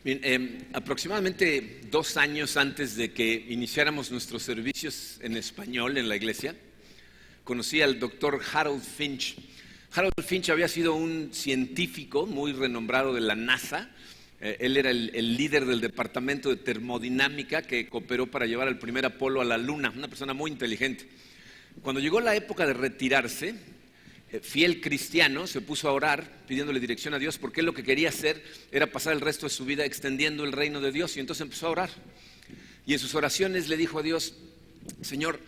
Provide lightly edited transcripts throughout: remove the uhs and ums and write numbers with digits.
Bien, aproximadamente 2 años antes de que iniciáramos nuestros servicios en español en la iglesia, conocí al doctor Harold Finch. Harold Finch había sido un científico muy renombrado de la NASA. Él era el líder del departamento de termodinámica que cooperó para llevar al primer Apolo a la Luna, una persona muy inteligente. Cuando llegó la época de retirarse, fiel cristiano, se puso a orar pidiéndole dirección a Dios, porque él lo que quería hacer era pasar el resto de su vida extendiendo el reino de Dios, y entonces empezó a orar. Y en sus oraciones le dijo a Dios: Señor,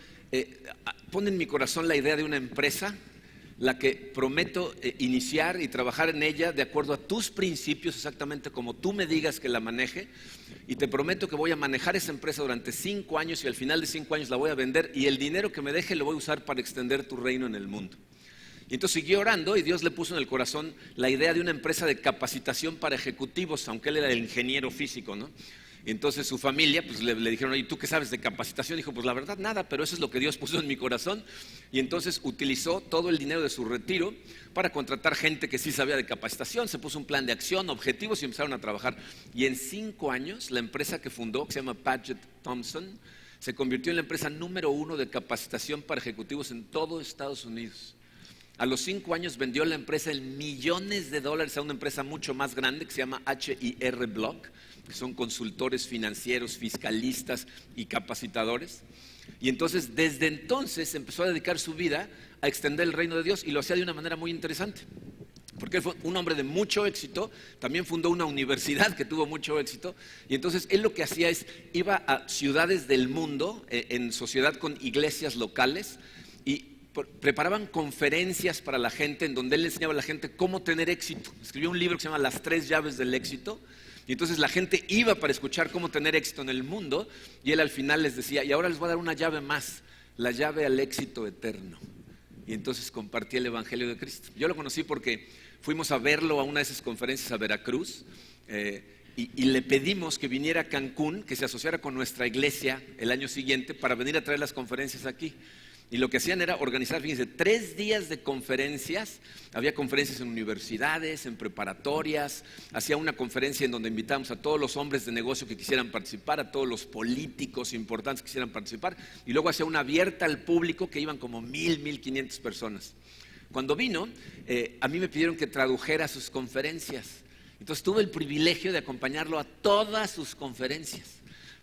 pon en mi corazón la idea de una empresa, la que prometo iniciar y trabajar en ella de acuerdo a tus principios, exactamente como tú me digas que la maneje, y te prometo que voy a manejar esa empresa durante 5 años, y al final de 5 años la voy a vender, y el dinero que me deje lo voy a usar para extender tu reino en el mundo. Y entonces siguió orando, y Dios le puso en el corazón la idea de una empresa de capacitación para ejecutivos, aunque él era el ingeniero físico, ¿no? Y entonces su familia pues le dijeron: oye, ¿tú qué sabes de capacitación? Dijo: pues la verdad nada, pero eso es lo que Dios puso en mi corazón. Y entonces utilizó todo el dinero de su retiro para contratar gente que sí sabía de capacitación. Se puso un plan de acción, objetivos, y empezaron a trabajar. Y en 5 años la empresa que fundó, que se llama Paget Thompson, se convirtió en la empresa número 1 de capacitación para ejecutivos en todo Estados Unidos. A los 5 años vendió la empresa en millones de dólares a una empresa mucho más grande que se llama H&R Block, que son consultores financieros, fiscalistas y capacitadores. Y entonces, desde entonces, empezó a dedicar su vida a extender el reino de Dios, y lo hacía de una manera muy interesante, porque él fue un hombre de mucho éxito. También fundó una universidad que tuvo mucho éxito. Y entonces él lo que hacía es, iba a ciudades del mundo, en sociedad con iglesias locales, y preparaban conferencias para la gente en donde él le enseñaba a la gente cómo tener éxito. Escribió un libro que se llama Las 3 llaves del éxito, y entonces la gente iba para escuchar cómo tener éxito en el mundo, y él al final les decía: y ahora les voy a dar una llave más, la llave al éxito eterno. Y entonces compartía el evangelio de Cristo. Yo lo conocí porque fuimos a verlo a una de esas conferencias a Veracruz, y le pedimos que viniera a Cancún, que se asociara con nuestra iglesia el año siguiente para venir a traer las conferencias aquí. Y lo que hacían era organizar, fíjense, 3 días de conferencias. Había conferencias en universidades, en preparatorias. Hacía una conferencia en donde invitábamos a todos los hombres de negocio que quisieran participar, a todos los políticos importantes que quisieran participar, y luego hacía una abierta al público que iban como 1,500 personas. Cuando vino, a mí me pidieron que tradujera sus conferencias. Entonces tuve el privilegio de acompañarlo a todas sus conferencias.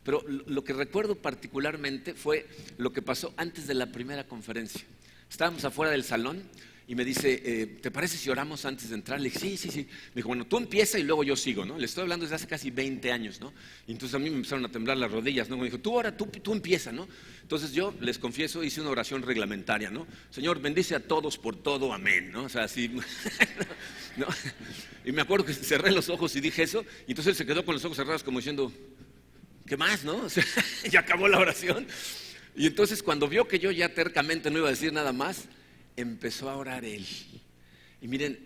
Pero lo que recuerdo particularmente fue lo que pasó antes de la primera conferencia. Estábamos afuera del salón y me dice: ¿te parece si oramos antes de entrar? Le dije: sí. Me dijo: bueno, tú empieza y luego yo sigo, ¿no? Le estoy hablando desde hace casi 20 años, ¿no? Y entonces a mí me empezaron a temblar las rodillas, ¿no? Me dijo: tú ahora, tú empieza, ¿no? Entonces yo, les confieso, hice una oración reglamentaria, ¿no? Señor, bendice a todos por todo, amén, ¿no? O sea, así, ¿no? Y me acuerdo que cerré los ojos y dije eso, y entonces él se quedó con los ojos cerrados como diciendo: ¿qué más, no? O sea, ya acabó la oración. Y entonces, cuando vio que yo ya tercamente no iba a decir nada más, empezó a orar él. Y miren,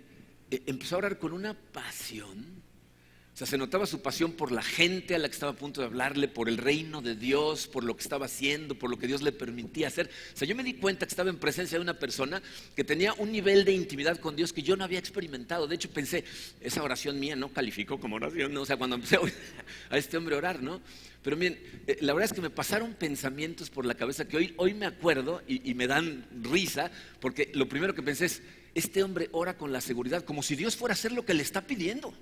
empezó a orar con una pasión. O sea, se notaba su pasión por la gente a la que estaba a punto de hablarle, por el reino de Dios, por lo que estaba haciendo, por lo que Dios le permitía hacer. O sea, yo me di cuenta que estaba en presencia de una persona que tenía un nivel de intimidad con Dios que yo no había experimentado. De hecho, pensé: esa oración mía no calificó como oración, ¿no? O sea, cuando empecé a oír a este hombre orar, ¿no? Pero miren, la verdad es que me pasaron pensamientos por la cabeza que hoy me acuerdo y me dan risa, porque lo primero que pensé es: este hombre ora con la seguridad, como si Dios fuera a hacer lo que le está pidiendo,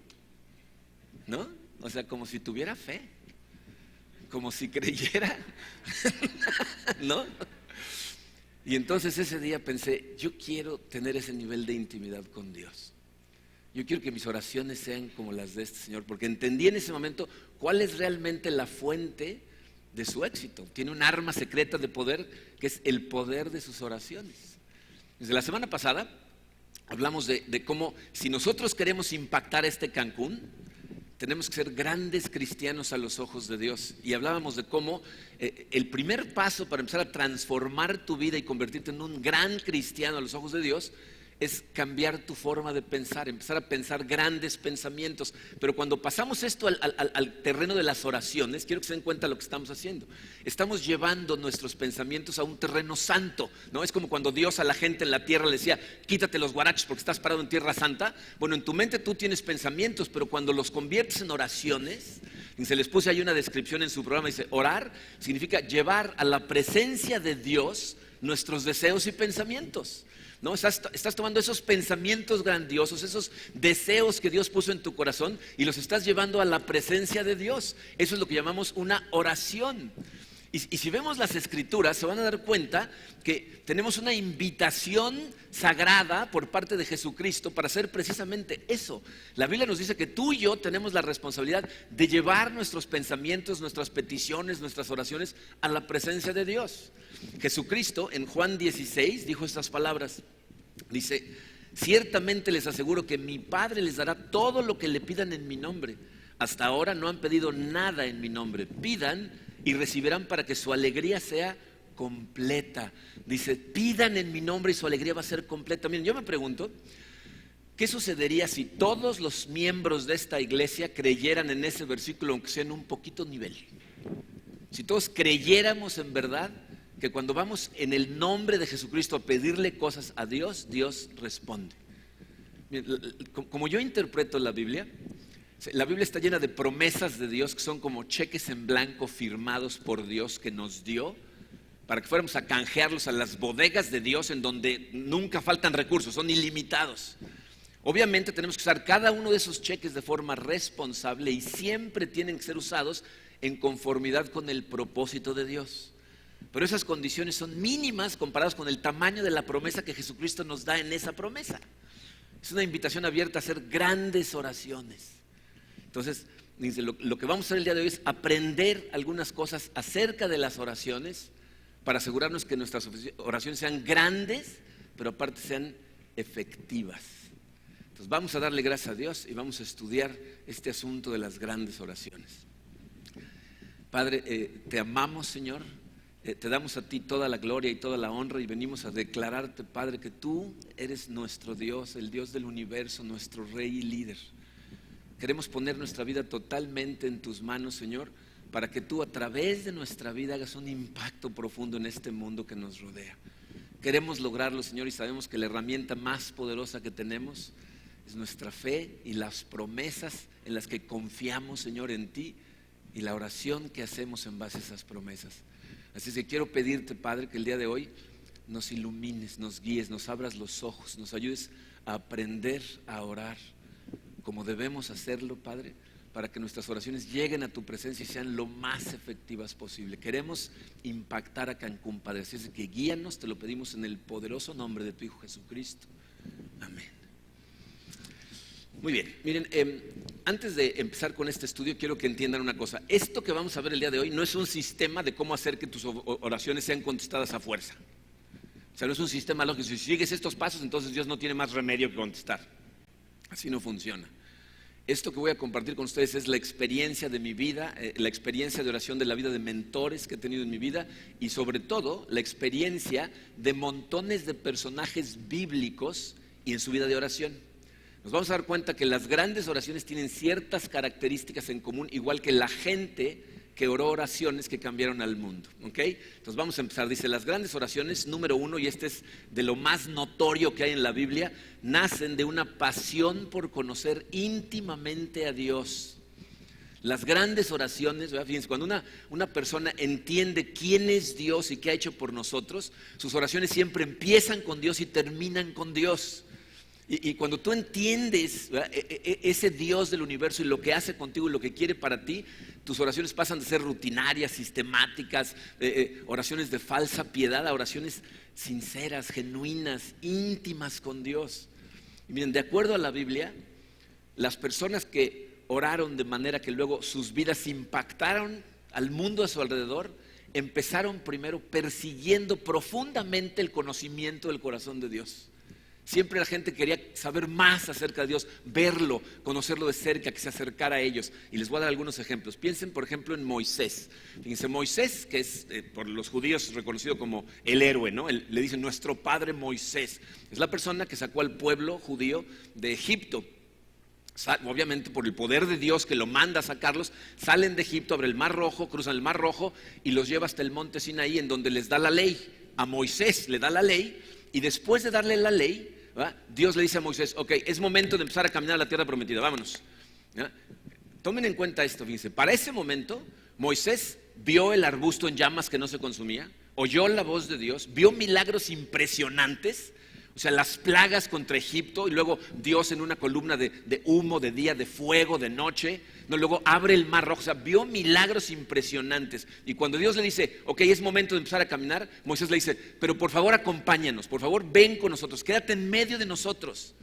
¿no? O sea, como si tuviera fe, como si creyera, ¿no? Y entonces ese día pensé: yo quiero tener ese nivel de intimidad con Dios. Yo quiero que mis oraciones sean como las de este señor, porque entendí en ese momento cuál es realmente la fuente de su éxito. Tiene un arma secreta de poder, que es el poder de sus oraciones. Desde la semana pasada hablamos de cómo, si nosotros queremos impactar este Cancún, tenemos que ser grandes cristianos a los ojos de Dios. Y hablábamos de cómo el primer paso para empezar a transformar tu vida y convertirte en un gran cristiano a los ojos de Dios es cambiar tu forma de pensar, empezar a pensar grandes pensamientos. Pero cuando pasamos esto al terreno de las oraciones, quiero que se den cuenta de lo que estamos haciendo. Estamos llevando nuestros pensamientos a un terreno santo, ¿no? Es como cuando Dios a la gente en la tierra le decía, quítate los guaraches porque estás parado en tierra santa. Bueno, en tu mente tú tienes pensamientos, pero cuando los conviertes en oraciones, y se les puse ahí una descripción en su programa, dice, orar significa llevar a la presencia de Dios nuestros deseos y pensamientos. ¿No? Estás tomando esos pensamientos grandiosos, esos deseos que Dios puso en tu corazón y los estás llevando a la presencia de Dios. Eso es lo que llamamos una oración. Y si vemos las escrituras, se van a dar cuenta que tenemos una invitación sagrada por parte de Jesucristo para hacer precisamente eso. La Biblia nos dice que tú y yo tenemos la responsabilidad de llevar nuestros pensamientos, nuestras peticiones, nuestras oraciones a la presencia de Dios. Jesucristo en Juan 16 dijo estas palabras. Dice, ciertamente les aseguro que mi Padre les dará todo lo que le pidan en mi nombre. Hasta ahora no han pedido nada en mi nombre. Pidan y recibirán para que su alegría sea completa. Dice, pidan en mi nombre y su alegría va a ser completa. Miren, yo me pregunto, ¿qué sucedería si todos los miembros de esta iglesia creyeran en ese versículo, aunque sea en un poquito nivel? Si todos creyéramos en verdad que cuando vamos en el nombre de Jesucristo a pedirle cosas a Dios, Dios responde. Como yo interpreto la Biblia está llena de promesas de Dios que son como cheques en blanco firmados por Dios que nos dio para que fuéramos a canjearlos a las bodegas de Dios en donde nunca faltan recursos, son ilimitados. Obviamente tenemos que usar cada uno de esos cheques de forma responsable y siempre tienen que ser usados en conformidad con el propósito de Dios. Pero esas condiciones son mínimas comparadas con el tamaño de la promesa que Jesucristo nos da en esa promesa. Es una invitación abierta a hacer grandes oraciones. Entonces, lo que vamos a hacer el día de hoy es aprender algunas cosas acerca de las oraciones para asegurarnos que nuestras oraciones sean grandes, pero aparte sean efectivas. Entonces, vamos a darle gracias a Dios y vamos a estudiar este asunto de las grandes oraciones. Padre, te amamos, Señor. Te damos a ti toda la gloria y toda la honra y venimos a declararte, Padre, que tú eres nuestro Dios, el Dios del universo, nuestro Rey y líder. Queremos poner nuestra vida totalmente en tus manos, Señor, para que tú a través de nuestra vida hagas un impacto profundo en este mundo que nos rodea. Queremos lograrlo, Señor, y sabemos que la herramienta más poderosa que tenemos es nuestra fe y las promesas en las que confiamos, Señor, en ti y la oración que hacemos en base a esas promesas. Así es que quiero pedirte, Padre, que el día de hoy nos ilumines, nos guíes, nos abras los ojos, nos ayudes a aprender a orar como debemos hacerlo, Padre, para que nuestras oraciones lleguen a tu presencia y sean lo más efectivas posible. Queremos impactar a Cancún, Padre, así es que guíanos, te lo pedimos en el poderoso nombre de tu Hijo Jesucristo. Amén. Muy bien, miren, antes de empezar con este estudio quiero que entiendan una cosa. Esto que vamos a ver el día de hoy no es un sistema de cómo hacer que tus oraciones sean contestadas a fuerza. O sea, no es un sistema lógico. Si sigues estos pasos, entonces Dios no tiene más remedio que contestar. Así no funciona. Esto que voy a compartir con ustedes es la experiencia de mi vida, la experiencia de oración de la vida de mentores que he tenido en mi vida y sobre todo la experiencia de montones de personajes bíblicos y en su vida de oración. Nos vamos a dar cuenta que las grandes oraciones tienen ciertas características en común, igual que la gente que oró oraciones que cambiaron al mundo, ¿ok? Entonces vamos a empezar. Dice, las grandes oraciones, número uno, y este es de lo más notorio que hay en la Biblia, nacen de una pasión por conocer íntimamente a Dios. Las grandes oraciones, ¿verdad? Fíjense, cuando una persona entiende quién es Dios y qué ha hecho por nosotros, sus oraciones siempre empiezan con Dios y terminan con Dios. Y cuando tú entiendes, ¿verdad?, ese Dios del universo y lo que hace contigo y lo que quiere para ti, tus oraciones pasan de ser rutinarias, sistemáticas, oraciones de falsa piedad a oraciones sinceras, genuinas, íntimas con Dios. Y miren, de acuerdo a la Biblia, las personas que oraron de manera que luego sus vidas impactaron al mundo a su alrededor, empezaron primero persiguiendo profundamente el conocimiento del corazón de Dios. Siempre la gente quería saber más acerca de Dios, verlo, conocerlo de cerca, que se acercara a ellos. Y les voy a dar algunos ejemplos. Piensen, por ejemplo, en Moisés. Fíjense, Moisés, que es por los judíos reconocido como el héroe, ¿no? Le dicen nuestro padre Moisés. Es la persona que sacó al pueblo judío de Egipto. Obviamente por el poder de Dios que lo manda a sacarlos, salen de Egipto, abren el Mar Rojo, cruzan el Mar Rojo y los lleva hasta el monte Sinaí, en donde les da la ley. A Moisés le da la ley, y después de darle la ley, ¿verdad?, Dios le dice a Moisés: ok, es momento de empezar a caminar a la tierra prometida, vámonos. ¿Ya? Tomen en cuenta esto, fíjense, para ese momento Moisés vio el arbusto en llamas que no se consumía, oyó la voz de Dios, vio milagros impresionantes. O sea, las plagas contra Egipto, y luego Dios en una columna de humo, de día, de fuego, de noche. No, luego abre el Mar Rojo. O sea, vio milagros impresionantes. Y cuando Dios le dice: ok, es momento de empezar a caminar, Moisés le dice: pero por favor acompáñanos, por favor ven con nosotros, quédate en medio de nosotros.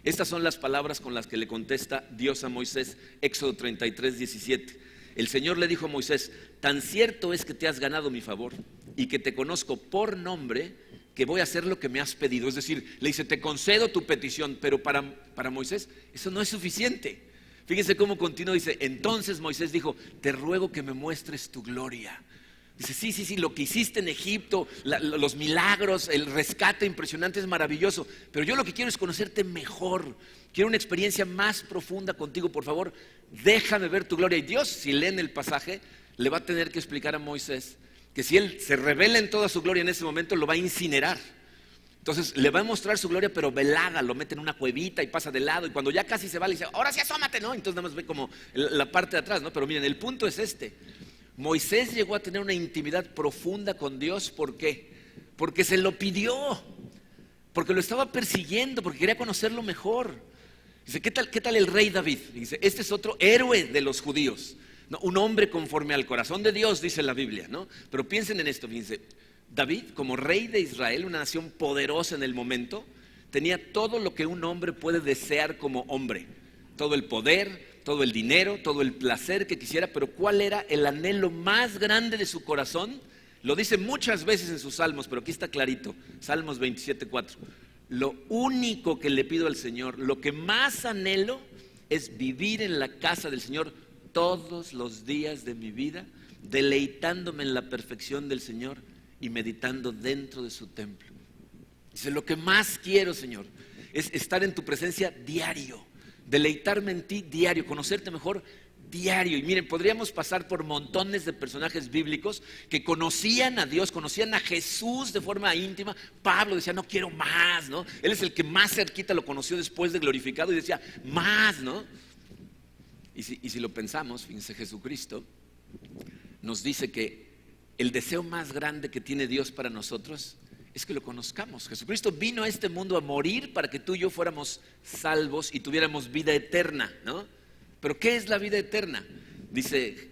Estas son las palabras con las que le contesta Dios a Moisés. Éxodo 33, 17. El Señor le dijo a Moisés: tan cierto es que te has ganado mi favor y que te conozco por nombre, que voy a hacer lo que me has pedido. Es decir, le dice: te concedo tu petición. Pero para Moisés eso no es suficiente. Fíjense cómo continúa, dice: entonces Moisés dijo: te ruego que me muestres tu gloria. Dice: sí, lo que hiciste en Egipto, los milagros, el rescate impresionante es maravilloso, pero yo lo que quiero es conocerte mejor. Quiero una experiencia más profunda contigo. Por favor, déjame ver tu gloria. Y Dios, si leen el pasaje, le va a tener que explicar a Moisés que si él se revela en toda su gloria en ese momento, lo va a incinerar. Entonces le va a mostrar su gloria, pero velada. Lo mete en una cuevita y pasa de lado, y cuando ya casi se va le dice: ahora sí asómate, ¿no? Entonces nada más ve como la parte de atrás, ¿no? Pero miren, el punto es este: Moisés llegó a tener una intimidad profunda con Dios. ¿Por qué? Porque se lo pidió, porque lo estaba persiguiendo, porque quería conocerlo mejor. Dice: ¿qué tal el rey David? Dice: este es otro héroe de los judíos, ¿no? Un hombre conforme al corazón de Dios, dice la Biblia, ¿no? Pero piensen en esto, fíjense. David, como rey de Israel, una nación poderosa en el momento, tenía todo lo que un hombre puede desear como hombre: todo el poder, todo el dinero, todo el placer que quisiera. Pero ¿cuál era el anhelo más grande de su corazón? Lo dice muchas veces en sus salmos, pero aquí está clarito. Salmos 27:4. Lo único que le pido al Señor, lo que más anhelo, es vivir en la casa del Señor todos los días de mi vida, deleitándome en la perfección del Señor y meditando dentro de su templo. Dice: lo que más quiero, Señor, es estar en tu presencia diario, deleitarme en ti diario, conocerte mejor diario. Y miren, podríamos pasar por montones de personajes bíblicos que conocían a Dios, conocían a Jesús de forma íntima. Pablo decía: no quiero más, ¿no? Él es el que más cerquita lo conoció después de glorificado, y decía: más, ¿no? Y si lo pensamos, fíjense, Jesucristo nos dice que el deseo más grande que tiene Dios para nosotros es que lo conozcamos. Jesucristo vino a este mundo a morir para que tú y yo fuéramos salvos y tuviéramos vida eterna, ¿no? Pero ¿qué es la vida eterna? Dice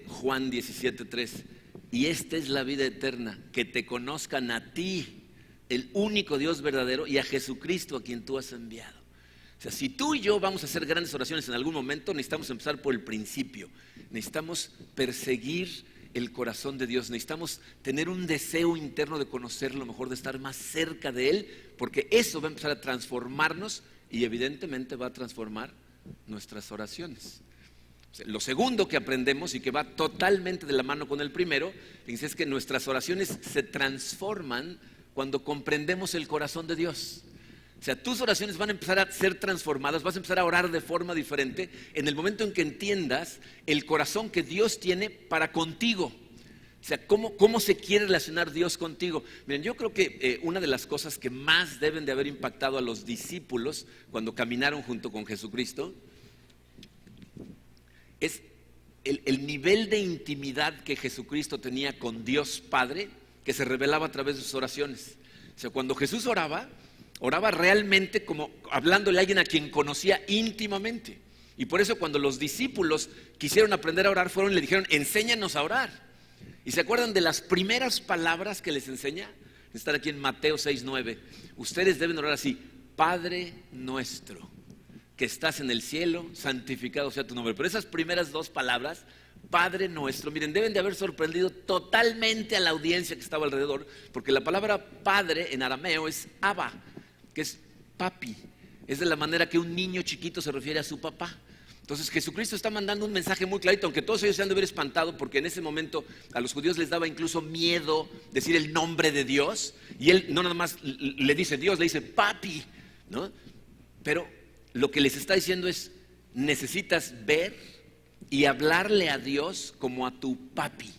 Juan 17:3: y esta es la vida eterna, que te conozcan a ti, el único Dios verdadero, y a Jesucristo a quien tú has enviado. O sea, si tú y yo vamos a hacer grandes oraciones en algún momento, necesitamos empezar por el principio. Necesitamos perseguir el corazón de Dios. Necesitamos tener un deseo interno de conocerlo mejor, de estar más cerca de Él, porque eso va a empezar a transformarnos y evidentemente va a transformar nuestras oraciones. O sea, lo segundo que aprendemos, y que va totalmente de la mano con el primero, es que nuestras oraciones se transforman cuando comprendemos el corazón de Dios. O sea, tus oraciones van a empezar a ser transformadas, vas a empezar a orar de forma diferente en el momento en que entiendas el corazón que Dios tiene para contigo. O sea, cómo se quiere relacionar Dios contigo. Miren, yo creo que una de las cosas que más deben de haber impactado a los discípulos cuando caminaron junto con Jesucristo es el nivel de intimidad que Jesucristo tenía con Dios Padre, que se revelaba a través de sus oraciones. O sea, cuando Jesús oraba realmente como hablándole a alguien a quien conocía íntimamente. Y por eso cuando los discípulos quisieron aprender a orar, fueron y le dijeron: enséñanos a orar. ¿Y se acuerdan de las primeras palabras que les enseña? Están aquí en Mateo 6:9. Ustedes deben orar así: Padre nuestro, que estás en el cielo, santificado sea tu nombre. Pero esas primeras dos palabras, Padre nuestro, miren, deben de haber sorprendido totalmente a la audiencia que estaba alrededor, porque la palabra padre en arameo es Abba, que es papi. Es de la manera que un niño chiquito se refiere a su papá. Entonces Jesucristo está mandando un mensaje muy clarito, aunque todos ellos se han de haber espantado, porque en ese momento a los judíos les daba incluso miedo decir el nombre de Dios, y él no nada más le dice Dios, le dice papi, ¿no? Pero lo que les está diciendo es, necesitas ver y hablarle a Dios como a tu papi,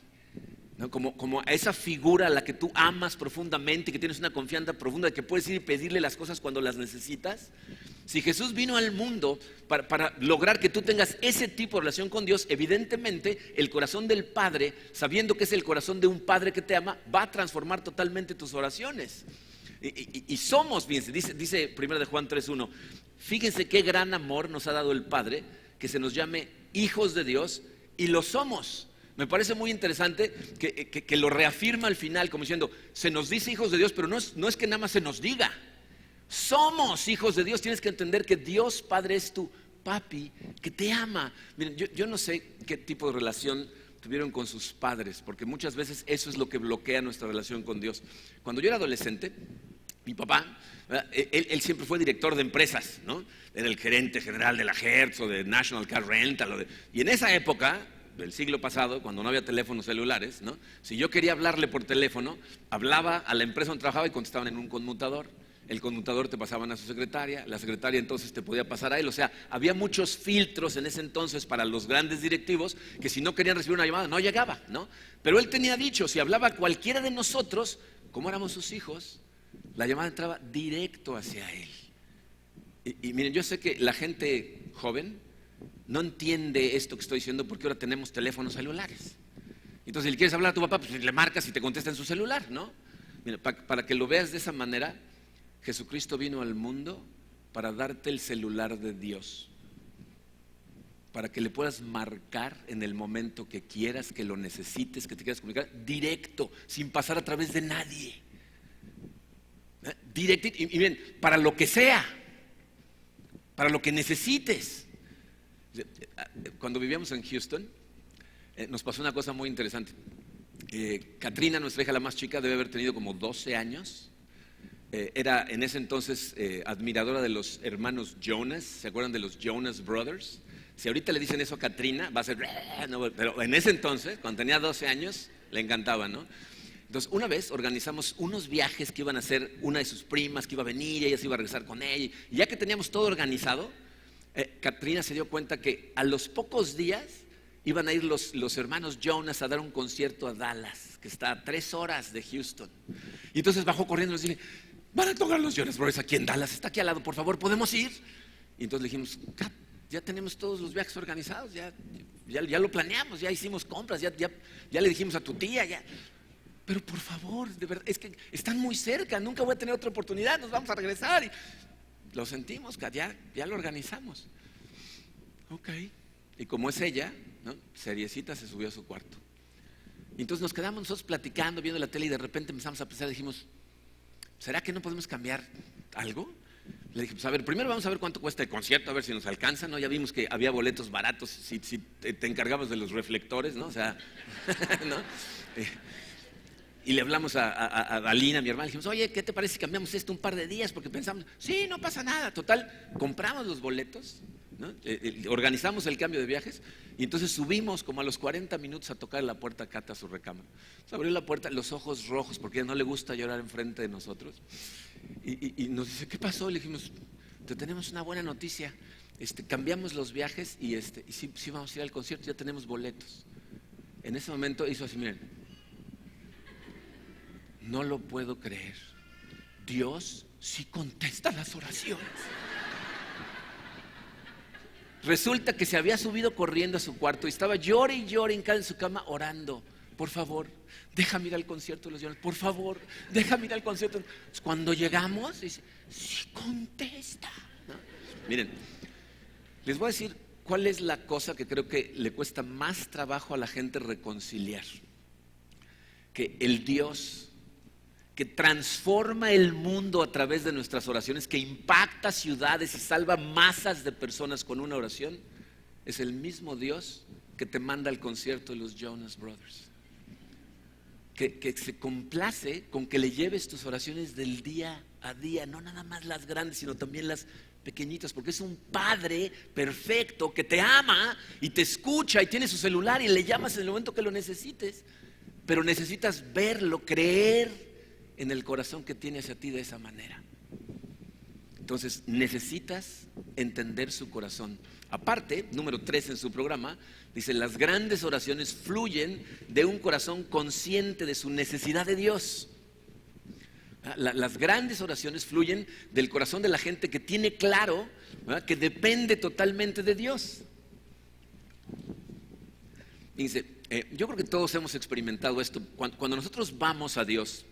¿no? Como a esa figura a la que tú amas profundamente, que tienes una confianza profunda de que puedes ir y pedirle las cosas cuando las necesitas. Si Jesús vino al mundo para lograr que tú tengas ese tipo de relación con Dios, evidentemente el corazón del Padre, sabiendo que es el corazón de un Padre que te ama, va a transformar totalmente tus oraciones. Y somos, fíjense, dice 1 de Juan 3:1, fíjense qué gran amor nos ha dado el Padre, que se nos llame hijos de Dios, y lo somos. Me parece muy interesante que lo reafirma al final, como diciendo, se nos dice hijos de Dios, pero no es que nada más se nos diga. Somos hijos de Dios. Tienes que entender que Dios Padre es tu papi, que te ama. Miren, yo no sé qué tipo de relación tuvieron con sus padres, porque muchas veces eso es lo que bloquea nuestra relación con Dios. Cuando yo era adolescente, mi papá, él siempre fue director de empresas, ¿no? Era el gerente general de la Hertz o de National Car Rental. Y en esa época del siglo pasado, cuando no había teléfonos celulares, ¿no? Si yo quería hablarle por teléfono, hablaba a la empresa donde trabajaba y contestaban en un conmutador. El conmutador te pasaban a su secretaria, la secretaria entonces te podía pasar a él. O sea, había muchos filtros en ese entonces para los grandes directivos que si no querían recibir una llamada no llegaba, ¿no? Pero él tenía dicho, si hablaba cualquiera de nosotros, como éramos sus hijos, la llamada entraba directo hacia él. Y miren, yo sé que la gente joven no entiende esto que estoy diciendo porque ahora tenemos teléfonos celulares. Entonces, si le quieres hablar a tu papá, pues le marcas y te contesta en su celular, ¿no? Mira, para que lo veas de esa manera, Jesucristo vino al mundo para darte el celular de Dios, para que le puedas marcar en el momento que quieras, que lo necesites, que te quieras comunicar, directo, sin pasar a través de nadie. Directo, y bien, para lo que sea, para lo que necesites. Cuando vivíamos en Houston, nos pasó una cosa muy interesante. Katrina, nuestra hija la más chica, debe haber tenido como 12 años. Era en ese entonces admiradora de los hermanos Jonas. ¿Se acuerdan de los Jonas Brothers? Si ahorita le dicen eso a Katrina, va a ser no, pero en ese entonces, cuando tenía 12 años, le encantaba, ¿no? Entonces, una vez organizamos unos viajes que iban a hacer una de sus primas, que iba a venir, y ella se iba a regresar con ella. Y ya que teníamos todo organizado, Katrina se dio cuenta que a los pocos días iban a ir los hermanos Jonas a dar un concierto a Dallas, que está a 3 horas de Houston. Y entonces bajó corriendo y nos dice, van a tocar los Jonas Brothers aquí en Dallas, está aquí al lado, por favor, ¿podemos ir? Y entonces le dijimos, Kat, ya tenemos todos los viajes organizados, ya lo planeamos, ya hicimos compras, ya le dijimos a tu tía, ya. Pero por favor, de verdad, es que están muy cerca, nunca voy a tener otra oportunidad, nos vamos a regresar. Y lo sentimos, Kat, ya lo organizamos. Ok. Y como es ella, ¿no? Seriecita, se subió a su cuarto. Y entonces nos quedamos nosotros platicando, viendo la tele, y de repente empezamos a pensar, dijimos, ¿será que no podemos cambiar algo? Le dije, pues a ver, primero vamos a ver cuánto cuesta el concierto, a ver si nos alcanza, ¿no? Ya vimos que había boletos baratos si te encargabas de los reflectores, ¿no? O sea, ¿no? Y le hablamos a Dalina, mi hermana, le dijimos, oye, ¿qué te parece si cambiamos esto un par de días? Porque pensamos, sí, no pasa nada. Total, compramos los boletos, ¿no? Organizamos el cambio de viajes y entonces subimos como a los 40 minutos a tocar la puerta a Cata a su recámara. Se abrió la puerta, los ojos rojos, porque a ella no le gusta llorar enfrente de nosotros. Y nos dice, ¿qué pasó? Le dijimos, te tenemos una buena noticia. Cambiamos los viajes y sí vamos a ir al concierto, ya tenemos boletos. En ese momento hizo así, miren, no lo puedo creer. Dios sí contesta las oraciones. Resulta que se había subido corriendo a su cuarto y estaba llore y llore hincada en su cama orando. Por favor, déjame ir al concierto de los Jonas. Por favor, déjame ir al concierto. Cuando llegamos, dice, sí contesta, ¿no? Miren, les voy a decir cuál es la cosa que creo que le cuesta más trabajo a la gente reconciliar. Que el Dios que transforma el mundo a través de nuestras oraciones, que impacta ciudades y salva masas de personas con una oración, es el mismo Dios que te manda al concierto de los Jonas Brothers, que se complace con que le lleves tus oraciones del día a día, no nada más las grandes, sino también las pequeñitas, porque es un padre perfecto que te ama y te escucha y tiene su celular y le llamas en el momento que lo necesites, pero necesitas verlo, creer en el corazón que tiene hacia ti de esa manera. Entonces necesitas entender su corazón. Aparte, número 3 en su programa, dice: las grandes oraciones fluyen de un corazón consciente de su necesidad de Dios. Las grandes oraciones fluyen del corazón de la gente que tiene claro, ¿verdad?, que depende totalmente de Dios. Dice, yo creo que todos hemos experimentado esto. Cuando nosotros vamos a Dios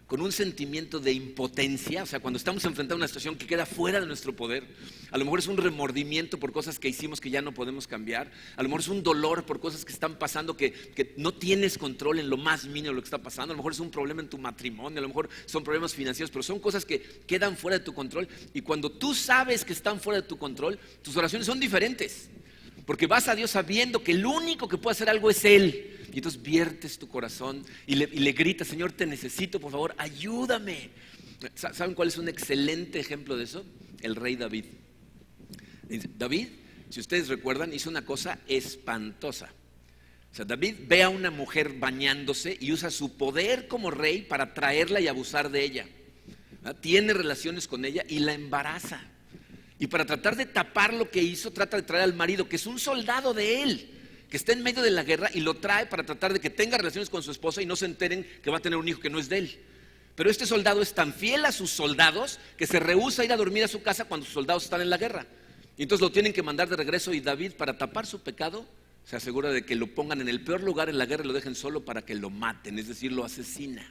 con un sentimiento de impotencia, o sea, cuando estamos enfrentando una situación que queda fuera de nuestro poder, a lo mejor es un remordimiento por cosas que hicimos que ya no podemos cambiar, a lo mejor es un dolor por cosas que están pasando que no tienes control en lo más mínimo de lo que está pasando, a lo mejor es un problema en tu matrimonio, a lo mejor son problemas financieros, pero son cosas que quedan fuera de tu control, y cuando tú sabes que están fuera de tu control, tus oraciones son diferentes, porque vas a Dios sabiendo que el único que puede hacer algo es Él. Y entonces viertes tu corazón y le gritas: Señor, te necesito, por favor, ayúdame. ¿Saben cuál es un excelente ejemplo de eso? El rey David. David, si ustedes recuerdan, hizo una cosa espantosa. O sea, David ve a una mujer bañándose y usa su poder como rey para atraerla y abusar de ella. Tiene relaciones con ella y la embaraza. Y para tratar de tapar lo que hizo, trata de traer al marido, que es un soldado de él, que está en medio de la guerra, y lo trae para tratar de que tenga relaciones con su esposa y no se enteren que va a tener un hijo que no es de él. Pero este soldado es tan fiel a sus soldados que se rehúsa a ir a dormir a su casa cuando sus soldados están en la guerra. Y entonces lo tienen que mandar de regreso, y David, para tapar su pecado, se asegura de que lo pongan en el peor lugar en la guerra y lo dejen solo para que lo maten, es decir, lo asesina.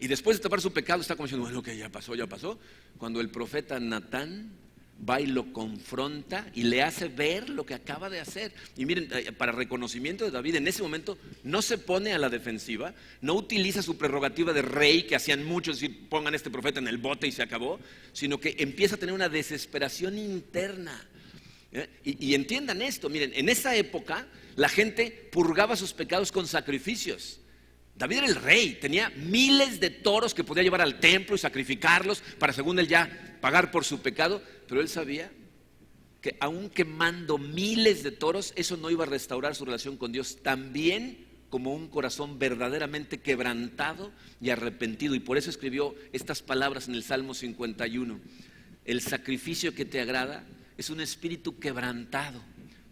Y después de tapar su pecado está como diciendo: bueno, que ya pasó. Cuando el profeta Natán va y lo confronta y le hace ver lo que acaba de hacer. Y miren, para reconocimiento de David, en ese momento no se pone a la defensiva, no utiliza su prerrogativa de rey, que hacían muchos, decir: pongan a este profeta en el bote y se acabó, sino que empieza a tener una desesperación interna. Y entiendan esto, miren, en esa época la gente purgaba sus pecados con sacrificios. David era el rey, tenía miles de toros que podía llevar al templo y sacrificarlos para, según él, ya pagar por su pecado. Pero él sabía que aun quemando miles de toros, eso no iba a restaurar su relación con Dios, también como un corazón verdaderamente quebrantado y arrepentido. Y por eso escribió estas palabras en el Salmo 51: el sacrificio que te agrada es un espíritu quebrantado.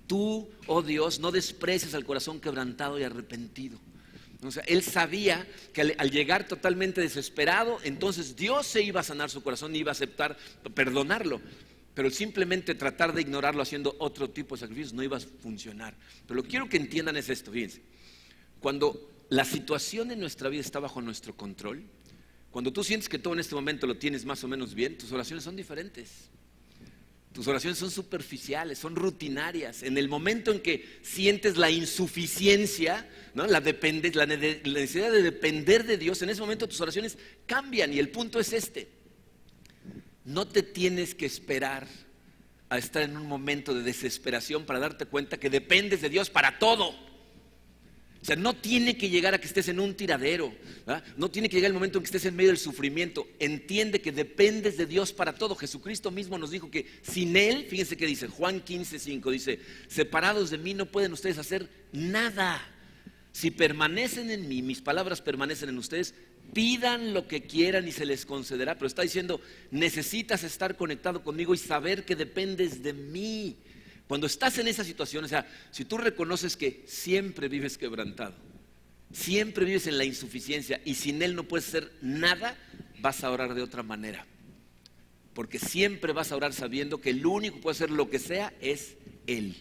Tú, oh Dios, no desprecies al corazón quebrantado y arrepentido. O sea, él sabía que al llegar totalmente desesperado, entonces Dios se iba a sanar su corazón y iba a aceptar, perdonarlo. Pero simplemente tratar de ignorarlo haciendo otro tipo de sacrificios no iba a funcionar. Pero lo que quiero que entiendan es esto, fíjense. Cuando la situación en nuestra vida está bajo nuestro control, cuando tú sientes que todo en este momento lo tienes más o menos bien, tus oraciones son diferentes. Tus oraciones son superficiales, son rutinarias. En el momento en que sientes la insuficiencia, ¿no?, la necesidad de depender de Dios, en ese momento tus oraciones cambian. Y el punto es este: no te tienes que esperar a estar en un momento de desesperación para darte cuenta que dependes de Dios para todo. O sea, no tiene que llegar a que estés en un tiradero, ¿verdad? No tiene que llegar el momento en que estés en medio del sufrimiento. Entiende que dependes de Dios para todo. Jesucristo mismo nos dijo que sin Él, fíjense que dice Juan 15:5, dice: separados de mí no pueden ustedes hacer nada. Si permanecen en mí, mis palabras permanecen en ustedes, pidan lo que quieran y se les concederá. Pero está diciendo: necesitas estar conectado conmigo y saber que dependes de mí. Cuando estás en esa situación, o sea, si tú reconoces que siempre vives quebrantado, siempre vives en la insuficiencia y sin Él no puedes hacer nada, vas a orar de otra manera. Porque siempre vas a orar sabiendo que el único que puede hacer lo que sea es Él.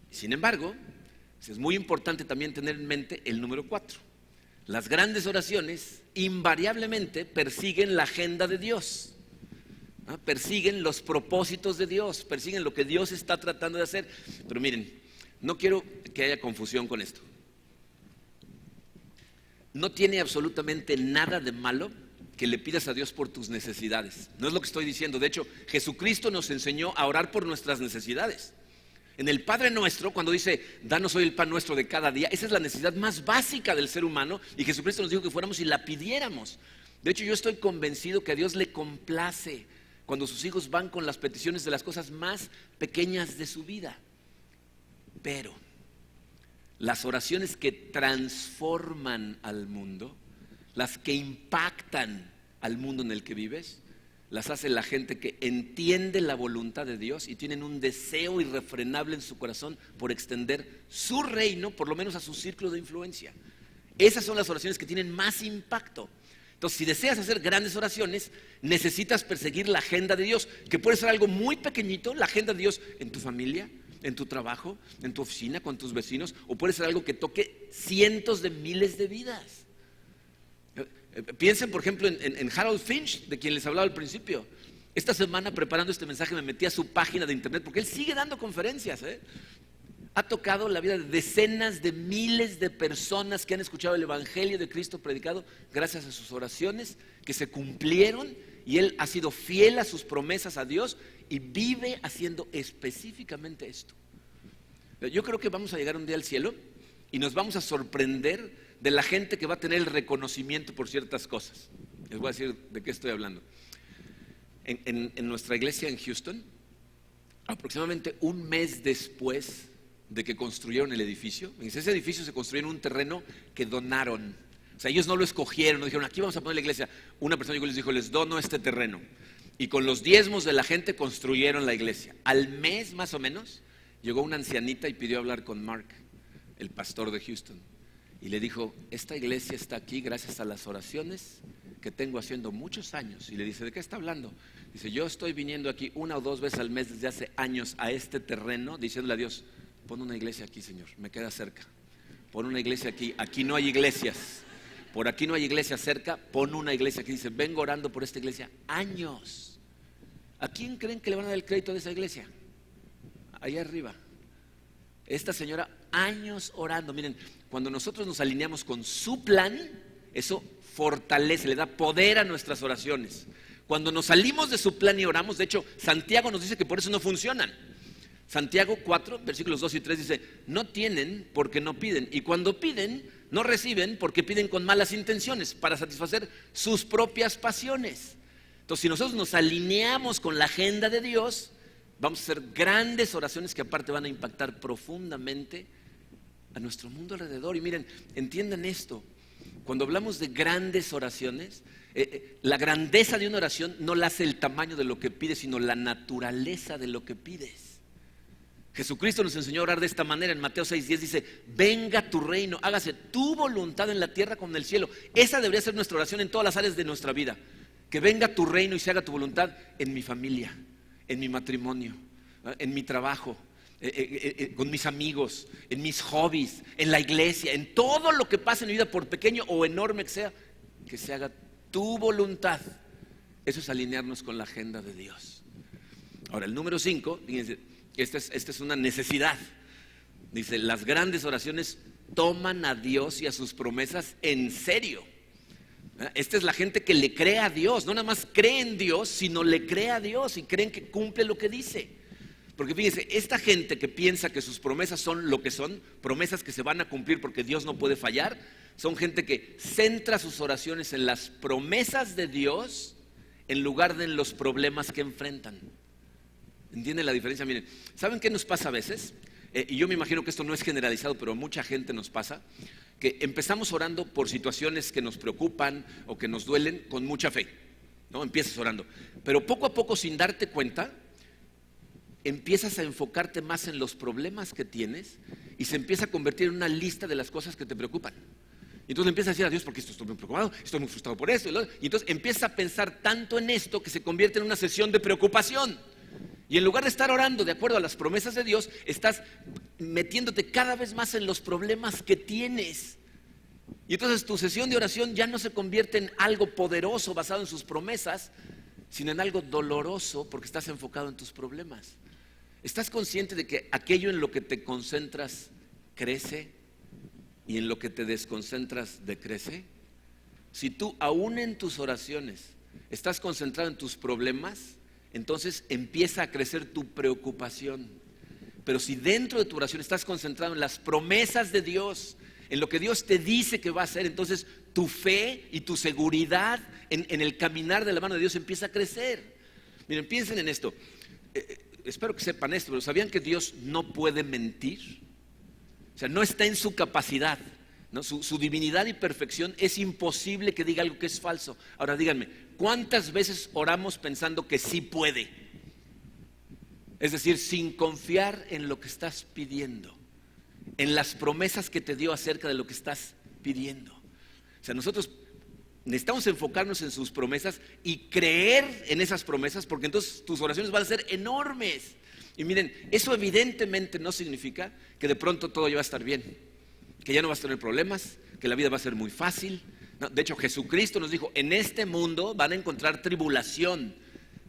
Sin embargo, es muy importante también tener en mente el número 4. Las grandes oraciones invariablemente persiguen la agenda de Dios. Persiguen los propósitos de Dios, persiguen lo que Dios está tratando de hacer. Pero miren, no quiero que haya confusión con esto. No tiene absolutamente nada de malo que le pidas a Dios por tus necesidades. No es lo que estoy diciendo. De hecho, Jesucristo nos enseñó a orar por nuestras necesidades. En el Padre Nuestro, cuando dice: danos hoy el pan nuestro de cada día, esa es la necesidad más básica del ser humano, y Jesucristo nos dijo que fuéramos y la pidiéramos. De hecho, yo estoy convencido que a Dios le complace cuando sus hijos van con las peticiones de las cosas más pequeñas de su vida. Pero las oraciones que transforman al mundo, las que impactan al mundo en el que vives, las hace la gente que entiende la voluntad de Dios y tienen un deseo irrefrenable en su corazón por extender su reino, por lo menos a su círculo de influencia. Esas son las oraciones que tienen más impacto. Entonces, si deseas hacer grandes oraciones, necesitas perseguir la agenda de Dios, que puede ser algo muy pequeñito, la agenda de Dios en tu familia, en tu trabajo, en tu oficina, con tus vecinos, o puede ser algo que toque cientos de miles de vidas. Piensen, por ejemplo, en Harold Finch, de quien les hablaba al principio. Esta semana, preparando este mensaje, me metí a su página de internet, porque él sigue dando conferencias. Ha tocado la vida de decenas de miles de personas que han escuchado el Evangelio de Cristo predicado gracias a sus oraciones que se cumplieron, y él ha sido fiel a sus promesas a Dios y vive haciendo específicamente esto. Yo creo que vamos a llegar un día al cielo y nos vamos a sorprender de la gente que va a tener el reconocimiento por ciertas cosas. Les voy a decir de qué estoy hablando. En nuestra iglesia en Houston, aproximadamente un mes después de que construyeron el edificio, ese edificio se construyó en un terreno que donaron. O sea, ellos no lo escogieron, no dijeron, aquí vamos a poner la iglesia. Una persona llegó y les dijo, les dono este terreno. Y con los diezmos de la gente construyeron la iglesia. Al mes más o menos, llegó una ancianita y pidió hablar con Mark, el pastor de Houston. Y le dijo, esta iglesia está aquí gracias a las oraciones que tengo haciendo muchos años. Y le dice, ¿de qué está hablando? Dice, yo estoy viniendo aquí 1 o 2 veces al mes desde hace años a este terreno, diciéndole a Dios, pon una iglesia aquí, Señor, me queda cerca. Pon una iglesia aquí, aquí no hay iglesias. Por aquí no hay iglesia cerca, pon una iglesia aquí. Dice, vengo orando por esta iglesia años. ¿A quién creen que le van a dar el crédito de esa iglesia? Allá arriba. Esta señora, años orando. Miren, cuando nosotros nos alineamos con su plan, eso fortalece, le da poder a nuestras oraciones. Cuando nos salimos de su plan y oramos, de hecho, Santiago nos dice que por eso no funcionan. Santiago 4, versículos 2 y 3 dice, no tienen porque no piden. Y cuando piden, no reciben porque piden con malas intenciones para satisfacer sus propias pasiones. Entonces, si nosotros nos alineamos con la agenda de Dios, vamos a hacer grandes oraciones que aparte van a impactar profundamente a nuestro mundo alrededor. Y miren, entiendan esto, cuando hablamos de grandes oraciones, la grandeza de una oración no la hace el tamaño de lo que pides, sino la naturaleza de lo que pides. Jesucristo nos enseñó a orar de esta manera. En Mateo 6:10 dice, venga tu reino, hágase tu voluntad en la tierra como en el cielo. Esa debería ser nuestra oración en todas las áreas de nuestra vida. Que venga tu reino y se haga tu voluntad en mi familia, en mi matrimonio, en mi trabajo, con mis amigos, en mis hobbies, en la iglesia, en todo lo que pasa en mi vida, por pequeño o enorme que se haga tu voluntad. Eso es alinearnos con la agenda de Dios. Ahora, el número 5, fíjense, esta es una necesidad. Dice, las grandes oraciones toman a Dios y a sus promesas en serio. Esta es la gente que le cree a Dios, no nada más cree en Dios, sino le cree a Dios y creen que cumple lo que dice. Porque fíjense, esta gente que piensa que sus promesas son lo que son, promesas que se van a cumplir porque Dios no puede fallar, son gente que centra sus oraciones en las promesas de Dios en lugar de en los problemas que enfrentan. ¿Entienden la diferencia? Miren, ¿saben qué nos pasa a veces? Y yo me imagino que esto no es generalizado, pero a mucha gente nos pasa, que empezamos orando por situaciones que nos preocupan o que nos duelen con mucha fe, ¿no? Empiezas orando, pero poco a poco, sin darte cuenta, empiezas a enfocarte más en los problemas que tienes y se empieza a convertir en una lista de las cosas que te preocupan. Y entonces empiezas a decir a Dios, porque estoy muy preocupado, estoy muy frustrado por esto. Y entonces empiezas a pensar tanto en esto que se convierte en una sesión de preocupación. Y en lugar de estar orando de acuerdo a las promesas de Dios, estás metiéndote cada vez más en los problemas que tienes. Y entonces tu sesión de oración ya no se convierte en algo poderoso basado en sus promesas, sino en algo doloroso porque estás enfocado en tus problemas. ¿Estás consciente de que aquello en lo que te concentras crece y en lo que te desconcentras decrece? Si tú aún en tus oraciones estás concentrado en tus problemas, entonces empieza a crecer tu preocupación. Pero si dentro de tu oración estás concentrado en las promesas de Dios, en lo que Dios te dice que va a hacer, entonces tu fe y tu seguridad en el caminar de la mano de Dios empieza a crecer. Miren, piensen en esto. Espero que sepan esto, pero ¿sabían que Dios no puede mentir? O sea, no está en su capacidad, ¿no? Su divinidad y perfección, es imposible que diga algo que es falso. Ahora díganme, ¿cuántas veces oramos pensando que sí puede? Es decir, sin confiar en lo que estás pidiendo, en las promesas que te dio acerca de lo que estás pidiendo. O sea, nosotros necesitamos enfocarnos en sus promesas y creer en esas promesas, porque entonces tus oraciones van a ser enormes. Y miren, eso evidentemente no significa que de pronto todo ya va a estar bien, que ya no vas a tener problemas, que la vida va a ser muy fácil. No, de hecho, Jesucristo nos dijo, en este mundo van a encontrar tribulación,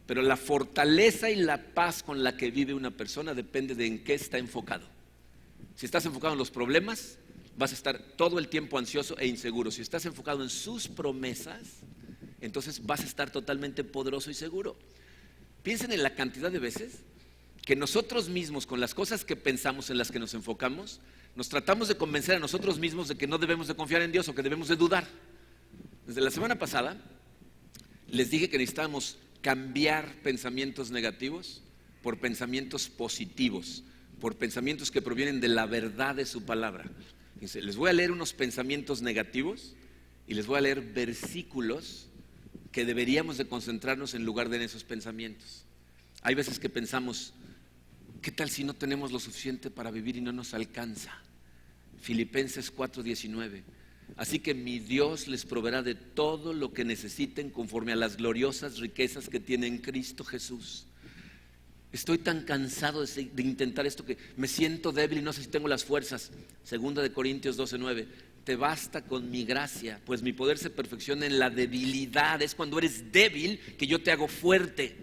pero la fortaleza y la paz con la que vive una persona depende de en qué está enfocado. Si estás enfocado en los problemas, vas a estar todo el tiempo ansioso e inseguro. Si estás enfocado en sus promesas, entonces vas a estar totalmente poderoso y seguro. Piensen en la cantidad de veces que nosotros mismos, con las cosas que pensamos, en las que nos enfocamos, nos tratamos de convencer a nosotros mismos de que no debemos de confiar en Dios o que debemos de dudar. Desde la semana pasada les dije que necesitábamos cambiar pensamientos negativos por pensamientos positivos, por pensamientos que provienen de la verdad de su palabra. Fíjense, les voy a leer unos pensamientos negativos y les voy a leer versículos que deberíamos de concentrarnos en lugar de en esos pensamientos. Hay veces que pensamos, ¿qué tal si no tenemos lo suficiente para vivir y no nos alcanza? Filipenses 4:19. Así que mi Dios les proveerá de todo lo que necesiten conforme a las gloriosas riquezas que tiene en Cristo Jesús. Estoy tan cansado de intentar esto que me siento débil y no sé si tengo las fuerzas. Segunda de Corintios 12:9. Te basta con mi gracia, pues mi poder se perfecciona en la debilidad. Es cuando eres débil que yo te hago fuerte.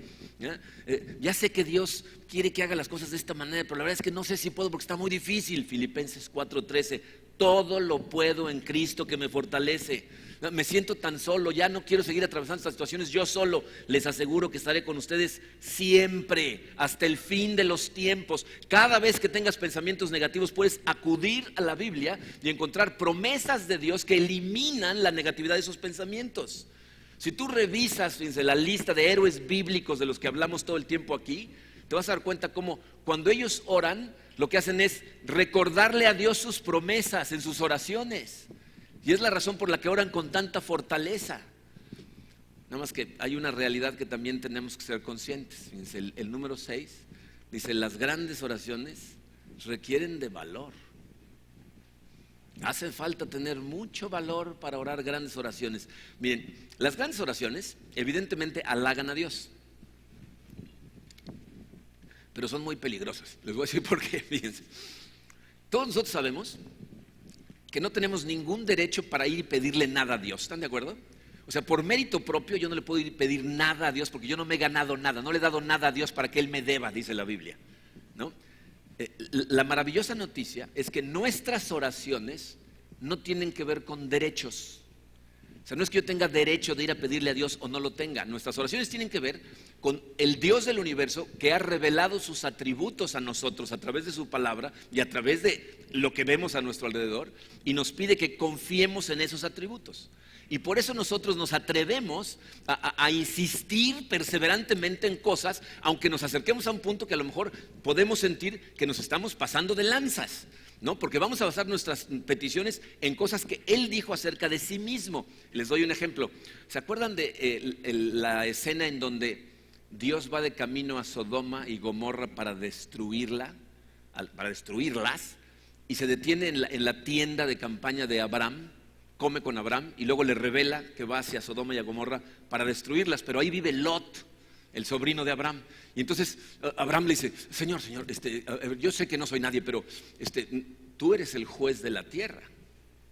Ya sé que Dios quiere que haga las cosas de esta manera, pero la verdad es que no sé si puedo porque está muy difícil. Filipenses 4:13. Todo lo puedo en Cristo que me fortalece. Me siento tan solo, ya no quiero seguir atravesando estas situaciones yo solo. Les aseguro que estaré con ustedes siempre, hasta el fin de los tiempos. Cada vez que tengas pensamientos negativos puedes acudir a la Biblia y encontrar promesas de Dios que eliminan la negatividad de esos pensamientos. Si tú revisas, fíjense, la lista de héroes bíblicos de los que hablamos todo el tiempo aquí, te vas a dar cuenta cómo cuando ellos oran, lo que hacen es recordarle a Dios sus promesas en sus oraciones. Y es la razón por la que oran con tanta fortaleza. Nada más que hay una realidad que también tenemos que ser conscientes. Fíjense, el número 6 dice, las grandes oraciones requieren de valor. Hace falta tener mucho valor para orar grandes oraciones. Miren, las grandes oraciones evidentemente halagan a Dios, pero son muy peligrosas. Les voy a decir por qué, fíjense. Todos nosotros sabemos que no tenemos ningún derecho para ir y pedirle nada a Dios. ¿Están de acuerdo? O sea, por mérito propio yo no le puedo ir y pedir nada a Dios porque yo no me he ganado nada, no le he dado nada a Dios para que Él me deba, dice la Biblia, ¿no? La maravillosa noticia es que nuestras oraciones no tienen que ver con derechos. O sea, no es que yo tenga derecho de ir a pedirle a Dios o no lo tenga. Nuestras oraciones tienen que ver con el Dios del universo que ha revelado sus atributos a nosotros a través de su palabra y a través de lo que vemos a nuestro alrededor, y nos pide que confiemos en esos atributos. Y por eso nosotros nos atrevemos a insistir perseverantemente en cosas, aunque nos acerquemos a un punto que a lo mejor podemos sentir que nos estamos pasando de lanzas, ¿no? Porque vamos a basar nuestras peticiones en cosas que Él dijo acerca de sí mismo. Les doy un ejemplo. ¿Se acuerdan de la escena en donde Dios va de camino a Sodoma y Gomorra para destruirlas, y se detiene en la tienda de campaña de Abraham, come con Abraham y luego le revela que va hacia Sodoma y a Gomorra para destruirlas, pero ahí vive Lot, el sobrino de Abraham? Y entonces Abraham le dice, Señor, yo sé que no soy nadie, pero tú eres el juez de la tierra,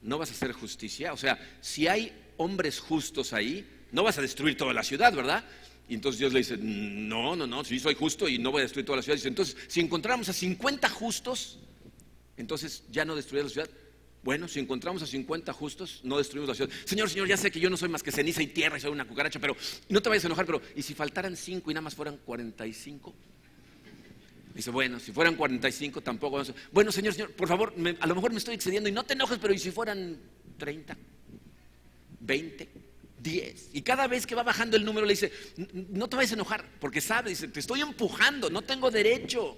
no vas a hacer justicia. O sea, si hay hombres justos ahí, no vas a destruir toda la ciudad, ¿verdad? Y entonces Dios le dice, no, sí soy justo y no voy a destruir toda la ciudad. Dice, entonces, si encontramos a 50 justos, entonces ya no destruirás la ciudad. Bueno, si encontramos a 50 justos, no destruimos la ciudad. Señor, ya sé que yo no soy más que ceniza y tierra y soy una cucaracha, pero no te vayas a enojar, pero ¿y si faltaran 5 y nada más fueran 45? Dice, bueno, si fueran 45 tampoco. Bueno, Señor, por favor, a lo mejor me estoy excediendo y no te enojes, pero ¿y si fueran 30? 20, 10. Y cada vez que va bajando el número le dice, no te vayas a enojar, porque sabe, dice, te estoy empujando, no tengo derecho.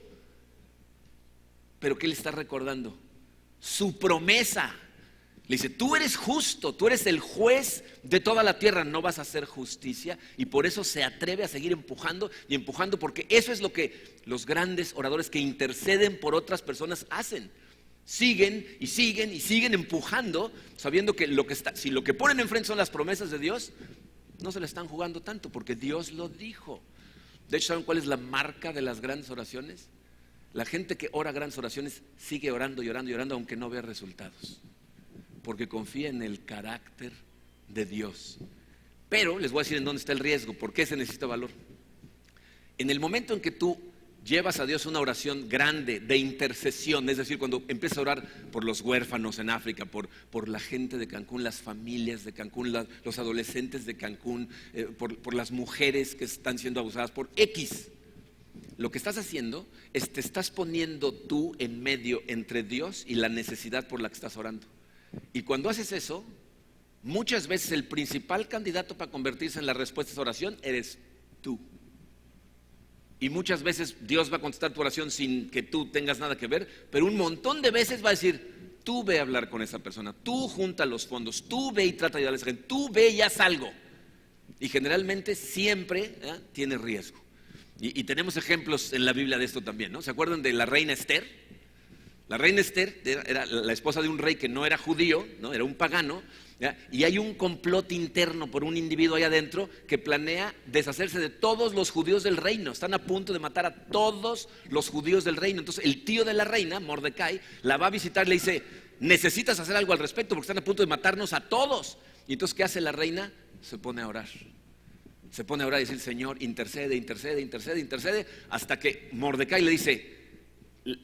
Pero ¿qué le está recordando? Su promesa. Le dice, tú eres justo, tú eres el juez de toda la tierra, no vas a hacer justicia. Y por eso se atreve a seguir empujando y empujando, porque eso es lo que los grandes oradores que interceden por otras personas hacen. Siguen y siguen y siguen empujando, sabiendo que si lo que ponen enfrente son las promesas de Dios, no se le están jugando tanto, porque Dios lo dijo. De hecho, ¿saben cuál es la marca de las grandes oraciones? La gente que ora grandes oraciones sigue orando y orando y orando, aunque no vea resultados, porque confía en el carácter de Dios. Pero les voy a decir en dónde está el riesgo, por qué se necesita valor. En el momento en que tú llevas a Dios una oración grande de intercesión, es decir, cuando empiezas a orar por los huérfanos en África, por la gente de Cancún, las familias de Cancún, los adolescentes de Cancún, por las mujeres que están siendo abusadas, por X, lo que estás haciendo es te estás poniendo tú en medio entre Dios y la necesidad por la que estás orando. Y cuando haces eso, muchas veces el principal candidato para convertirse en la respuesta a esa oración eres tú. Y muchas veces Dios va a contestar tu oración sin que tú tengas nada que ver, pero un montón de veces va a decir, tú ve a hablar con esa persona, tú junta los fondos, tú ve y trata de ayudar a esa gente, tú ve y haz algo. Y generalmente siempre tiene riesgo. Y tenemos ejemplos en la Biblia de esto también, ¿no? ¿Se acuerdan de la reina Esther? La reina Esther era la esposa de un rey que no era judío, ¿no? Era un pagano, ¿ya? Y hay un complot interno por un individuo ahí adentro que planea deshacerse de todos los judíos del reino. Están a punto de matar a todos los judíos del reino. Entonces el tío de la reina, Mordecai, la va a visitar y le dice, necesitas hacer algo al respecto porque están a punto de matarnos a todos. Y entonces ¿qué hace la reina? Se pone a orar. Se pone a orar y dice, Señor, intercede, intercede, intercede, intercede, hasta que Mordecai le dice,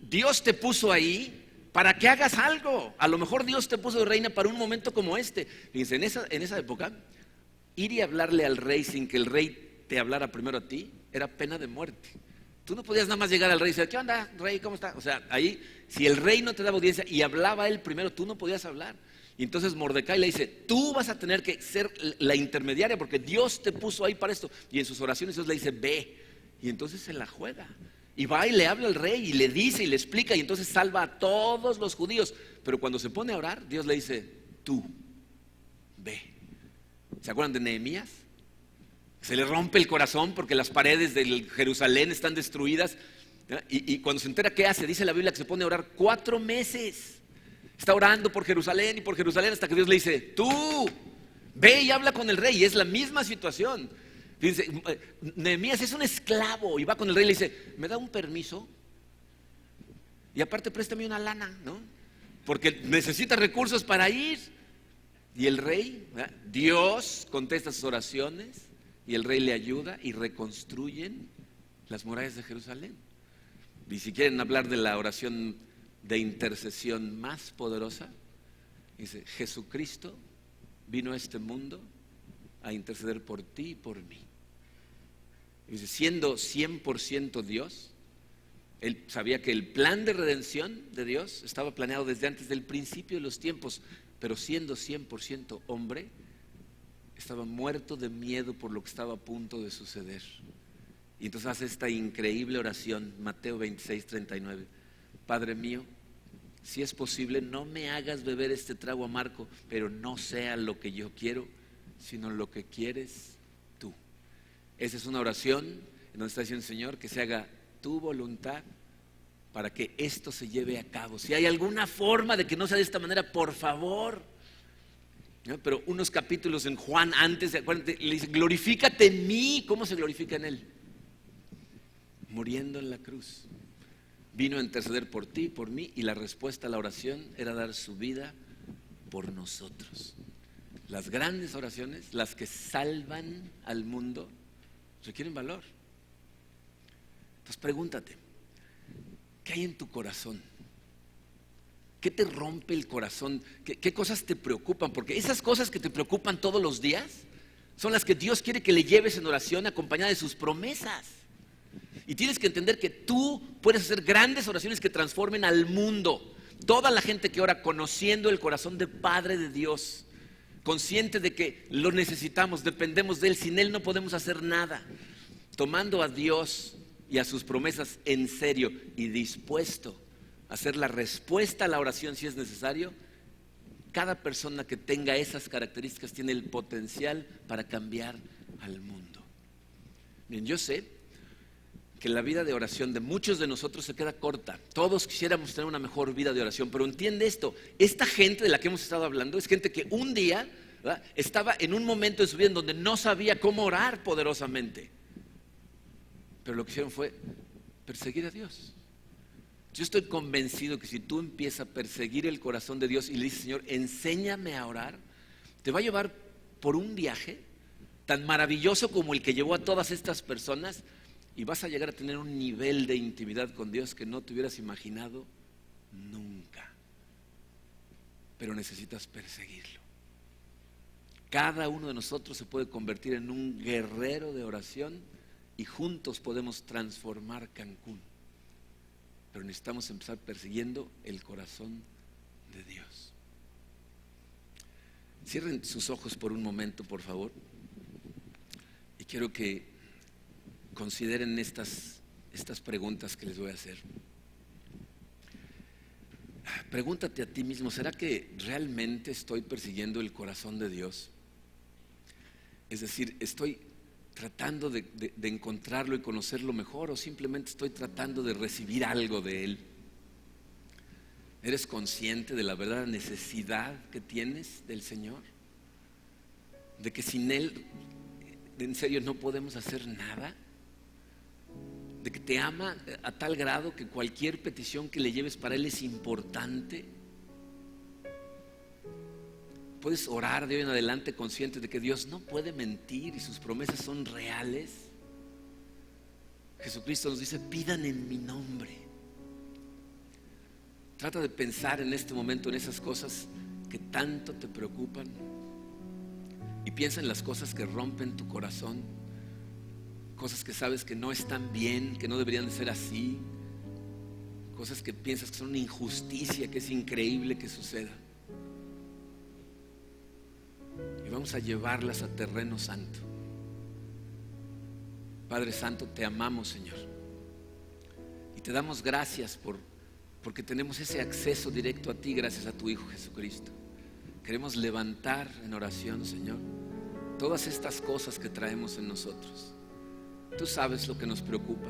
Dios te puso ahí para que hagas algo. A lo mejor Dios te puso de reina para un momento como este. Fíjense, en esa época, ir y hablarle al rey sin que el rey te hablara primero a ti, era pena de muerte. Tú no podías nada más llegar al rey y decir, ¿qué onda, rey? ¿Cómo está? O sea, ahí, si el rey no te daba audiencia y hablaba él primero, tú no podías hablar. Y entonces Mordecai le dice, tú vas a tener que ser la intermediaria porque Dios te puso ahí para esto. Y en sus oraciones Dios le dice, ve. Y entonces se la juega. Y va y le habla al rey y le dice y le explica y entonces salva a todos los judíos. Pero cuando se pone a orar, Dios le dice, tú, ve. ¿Se acuerdan de Nehemías? Se le rompe el corazón porque las paredes de Jerusalén están destruidas. Y cuando se entera, ¿qué hace? Dice la Biblia que se pone a orar 4 meses. Está orando por Jerusalén y por Jerusalén hasta que Dios le dice, tú, ve y habla con el rey. Y es la misma situación. Fíjense, Nehemías es un esclavo y va con el rey y le dice, ¿me da un permiso? Y aparte préstame una lana, ¿no? Porque necesita recursos para ir. Y el rey, Dios contesta sus oraciones y el rey le ayuda y reconstruyen las murallas de Jerusalén. Y si quieren hablar de la oración de intercesión más poderosa, dice, Jesucristo vino a este mundo a interceder por ti y por mí. Dice, siendo 100% Dios, él sabía que el plan de redención de Dios estaba planeado desde antes del principio de los tiempos, pero siendo 100% hombre, estaba muerto de miedo por lo que estaba a punto de suceder. Y entonces hace esta increíble oración, Mateo 26:39. Padre mío, si es posible, no me hagas beber este trago amargo, pero no sea lo que yo quiero, sino lo que quieres tú. Esa es una oración en donde está diciendo, Señor, que se haga tu voluntad para que esto se lleve a cabo. Si hay alguna forma de que no sea de esta manera, por favor. ¿No? Pero unos capítulos en Juan antes, acuérdate, le dice, glorifícate en mí. ¿Cómo se glorifica en él? Muriendo en la cruz. Vino a interceder por ti y por mí, y la respuesta a la oración era dar su vida por nosotros. Las grandes oraciones, las que salvan al mundo, requieren valor. Entonces pregúntate, ¿qué hay en tu corazón? ¿Qué te rompe el corazón? ¿Qué cosas te preocupan? Porque esas cosas que te preocupan todos los días son las que Dios quiere que le lleves en oración acompañada de sus promesas. Y tienes que entender que tú puedes hacer grandes oraciones que transformen al mundo. Toda la gente que ora conociendo el corazón de Padre de Dios, consciente de que lo necesitamos, dependemos de Él, sin Él no podemos hacer nada, tomando a Dios y a sus promesas en serio y dispuesto a hacer la respuesta a la oración si es necesario. Cada persona que tenga esas características tiene el potencial para cambiar al mundo. Bien, yo sé que la vida de oración de muchos de nosotros se queda corta. Todos quisiéramos tener una mejor vida de oración, pero entiende esto: esta gente de la que hemos estado hablando es gente que un día, ¿verdad?, estaba en un momento de su vida en donde no sabía cómo orar poderosamente, pero lo que hicieron fue perseguir a Dios. Yo estoy convencido que si tú empiezas a perseguir el corazón de Dios y le dices: Señor, enséñame a orar, te va a llevar por un viaje tan maravilloso como el que llevó a todas estas personas, y vas a llegar a tener un nivel de intimidad con Dios que no te hubieras imaginado nunca. Pero necesitas perseguirlo. Cada uno de nosotros se puede convertir en un guerrero de oración y juntos podemos transformar Cancún. Pero necesitamos empezar persiguiendo el corazón de Dios. Cierren sus ojos por un momento, por favor. Y quiero que consideren estas preguntas que les voy a hacer. Pregúntate a ti mismo: ¿será que realmente estoy persiguiendo el corazón de Dios? Es decir, ¿estoy tratando de encontrarlo y conocerlo mejor, o simplemente estoy tratando de recibir algo de Él? ¿Eres consciente de la verdadera necesidad que tienes del Señor? ¿De que sin Él, en serio, no podemos hacer nada? ¿De que te ama a tal grado que cualquier petición que le lleves para Él es importante? ¿Puedes orar de hoy en adelante consciente de que Dios no puede mentir y sus promesas son reales? Jesucristo nos dice: pidan en mi nombre. Trata de pensar en este momento en esas cosas que tanto te preocupan, y piensa en las cosas que rompen tu corazón, cosas que sabes que no están bien, que no deberían de ser así, cosas que piensas que son una injusticia, que es increíble que suceda. Y vamos a llevarlas a terreno santo. Padre Santo, te amamos, Señor, y te damos gracias porque tenemos ese acceso directo a ti gracias a tu Hijo Jesucristo. Queremos levantar en oración, Señor, todas estas cosas que traemos en nosotros. Tú sabes lo que nos preocupa,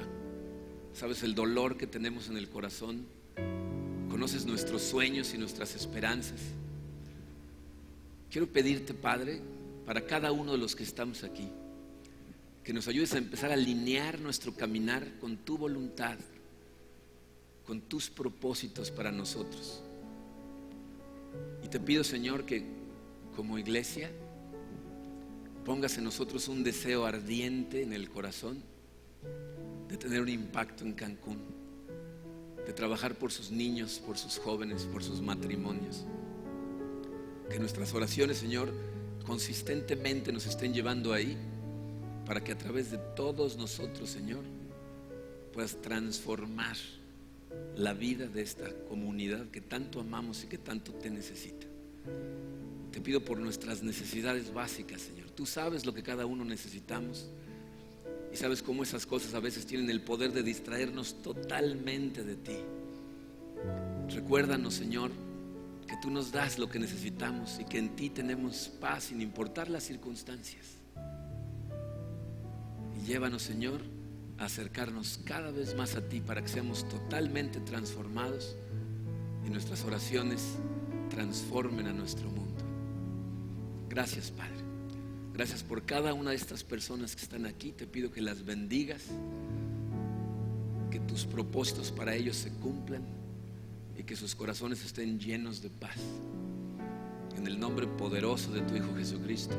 sabes el dolor que tenemos en el corazón, conoces nuestros sueños y nuestras esperanzas. Quiero pedirte, Padre, para cada uno de los que estamos aquí, que nos ayudes a empezar a alinear nuestro caminar con tu voluntad, con tus propósitos para nosotros. Y te pido, Señor, que como iglesia pongas en nosotros un deseo ardiente en el corazón de tener un impacto en Cancún, de trabajar por sus niños, por sus jóvenes, por sus matrimonios. Que nuestras oraciones, Señor, consistentemente nos estén llevando ahí, para que a través de todos nosotros, Señor, puedas transformar la vida de esta comunidad que tanto amamos y que tanto te necesita. Te pido por nuestras necesidades básicas, Señor. Tú sabes lo que cada uno necesitamos, y sabes cómo esas cosas a veces tienen el poder de distraernos totalmente de ti. Recuérdanos, Señor, que tú nos das lo que necesitamos y que en ti tenemos paz sin importar las circunstancias. Y llévanos, Señor, a acercarnos cada vez más a ti para que seamos totalmente transformados y nuestras oraciones transformen a nuestro mundo. Gracias, Padre. Gracias por cada una de estas personas que están aquí. Te pido que las bendigas, que tus propósitos para ellos se cumplan y que sus corazones estén llenos de paz. En el nombre poderoso de tu Hijo Jesucristo.